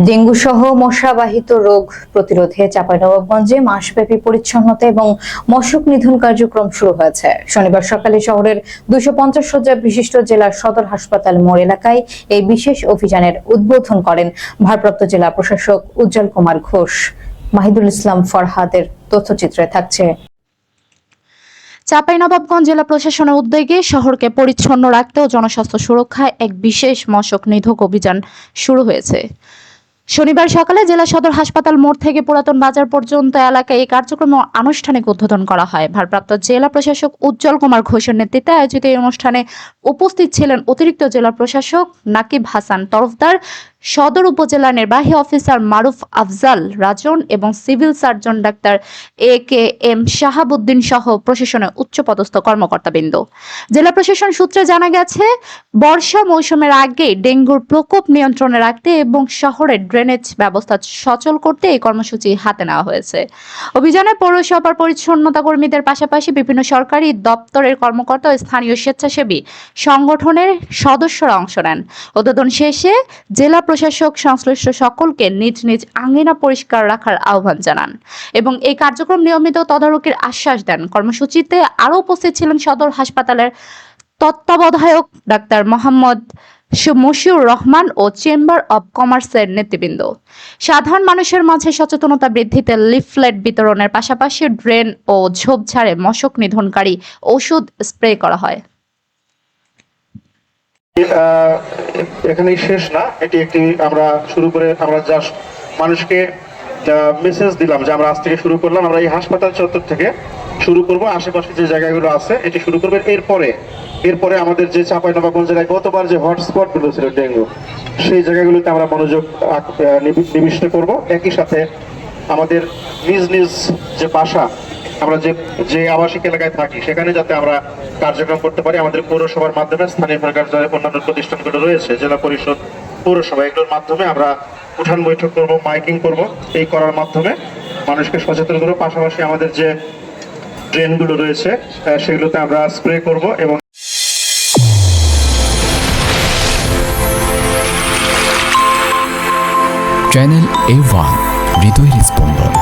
Dengue সহ মশাবাহিত রোগ প্রতিরোধে চাঁপাইনবাবগঞ্জে মাসব্যাপী পরিচ্ছন্নতা এবং মশক নিধন কার্যক্রম শুরু হয়েছে। শনিবার সকালে শহরের 250 শয্যা বিশিষ্ট জেলা সদর হাসপাতাল মোড় এলাকায় এই বিশেষ অভিযানের উদ্বোধন করেন ভারপ্রাপ্ত জেলা প্রশাসক উজ্জ্বল কুমার ঘোষ। মাহিদুল ইসলাম ফরহাদের তথ্যচিত্রে থাকছে। চাঁপাইনবাবগঞ্জ জেলা প্রশাসনের উদ্যোগে শহরকে পরিচ্ছন্ন রাখতে ও জনস্বাস্থ্য সুরক্ষায় এক বিশেষ মশক নিধন অভিযান শুরু হয়েছে। শনিবার সকালে জেলা সদর হাসপাতাল মোড় থেকে পুরাতন বাজার পর্যন্ত এলাকায় এই কার্যক্রম আনুষ্ঠানিক উদ্বোধন করা হয়। ভারপ্রাপ্ত জেলা প্রশাসক উজ্জ্বল কুমার ঘোষের নেতৃত্বে আয়োজিত এই অনুষ্ঠানে উপস্থিত ছিলেন অতিরিক্ত জেলা প্রশাসক নাকিব হাসান তরফদার, সদর উপজেলা নির্বাহী অফিসার মারুফ আফজাল রাজন এবং civil surgeon doctor AKM Shahabuddin সহ প্রশাসনের উচ্চপদস্থ কর্মকর্তাবৃন্দ। জেলা প্রশাসন সূত্রে জানা গেছে, বর্ষা মৌসুমের আগে ডেঙ্গুর প্রকোপ নিয়ন্ত্রণে রাখতে এবং শহরের ড্রেনেজ ব্যবস্থা সচল করতে এই কর্মসূচি হাতে নেওয়া হয়েছে। অভিযানে পৌরসভার পরিচ্ছন্নতা কর্মীদের পাশাপাশি বিভিন্ন সরকারি দপ্তরের কর্মকর্তা ও স্থানীয় স্বেচ্ছাসেবী সংগঠনের সদস্যরা অংশ নেন। উদ্বোধন শেষে জেলা প্রশাসক সংশ্লিষ্ট সকলকে নিজ নিজ আঙ্গিনা পরিষ্কার রাখার আহ্বান জানান এবং এই কার্যক্রম নিয়মিত তদারকির আশ্বাস দেন। কর্মসূচিতে আরও উপস্থিত ছিলেন সদর হাসপাতালের তত্ত্বাবধায়ক ডাক্তার মোহাম্মদ মশিউর রহমান ও চেম্বার অব কমার্সের নেতৃবৃন্দ। সাধারণ মানুষের মাঝে সচেতনতা বৃদ্ধিতে লিফলেট বিতরণের পাশাপাশি ড্রেন ও ঝোপঝাড়ে মশক নিধনকারী ওষুধ স্প্রে করা হয়। এখানেই শেষ না, এটি একটি আমরা শুরু করে আমরা জাস্ট মানুষকে মেসেজ দিলাম যে আমরা আজ থেকে শুরু করলাম। আমরা এই হাসপাতাল চত্বর থেকে শুরু করব, আশেপাশে যে জায়গাগুলো আছে এটি শুরু করবেন। এরপরে আমাদের যে চাঁপাইনবাবগঞ্জ জেলায় গতবার যে হটস্পট গুলো ছিল ডেঙ্গু, সেই জায়গাগুলোতে আমরা মনোযোগ নিবিষ্ট করব। একই সাথে আমাদের নিজ নিজ যে বাসা, আমরা যে আবাসিক এলাকায় থাকি সেখানে যাতে আমরা কার্যক্রম করতে পারি। আমাদের পৌরসভার মাধ্যমে, স্থানীয় সরকার অন্যান্য প্রতিষ্ঠানগুলো রয়েছে, জেলা পরিষদ, পৌরসভা, এগুলোর মাধ্যমে আমরা উঠান বৈঠক করব, মাইকিং করব। এই করার মাধ্যমে মানুষকে সচেতন করব। পাশাপাশি আমাদের যে ড্রেনগুলো রয়েছে সেগুলোতে আমরা স্প্রে করব এবং চ্যানেল A1 হৃদয়ের স্পন্দন।